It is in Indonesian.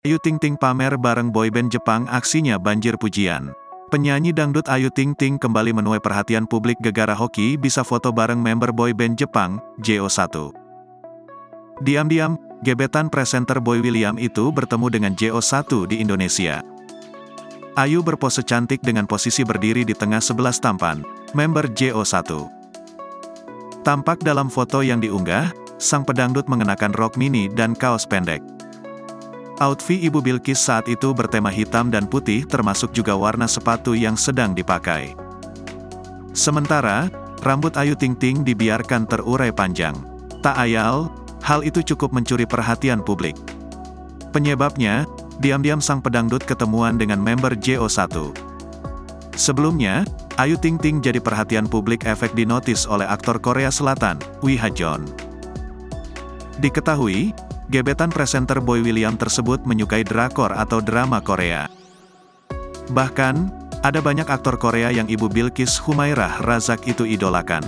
Ayu Ting Ting pamer bareng boyband Jepang, aksinya banjir pujian. Penyanyi dangdut Ayu Ting Ting kembali menuai perhatian publik gegara hoki bisa foto bareng member boyband Jepang, JO1. Diam-diam, gebetan presenter Boy William itu bertemu dengan JO1 di Indonesia. Ayu berpose cantik dengan posisi berdiri di tengah 11 tampan member JO1. Tampak dalam foto yang diunggah, sang pedangdut mengenakan rok mini dan kaos pendek. Outfit Ibu Bilqis saat itu bertema hitam dan putih termasuk juga warna sepatu yang sedang dipakai. Sementara, rambut Ayu Ting Ting dibiarkan terurai panjang. Tak ayal, hal itu cukup mencuri perhatian publik. Penyebabnya, diam-diam sang pedangdut ketemuan dengan member JO1. Sebelumnya, Ayu Ting Ting jadi perhatian publik efek dinotis oleh aktor Korea Selatan, Wi Ha-jeon. Diketahui, gebetan presenter Boy William tersebut menyukai drakor atau drama Korea. Bahkan, ada banyak aktor Korea yang Ibu Bilqis Humairah Razak itu idolakan.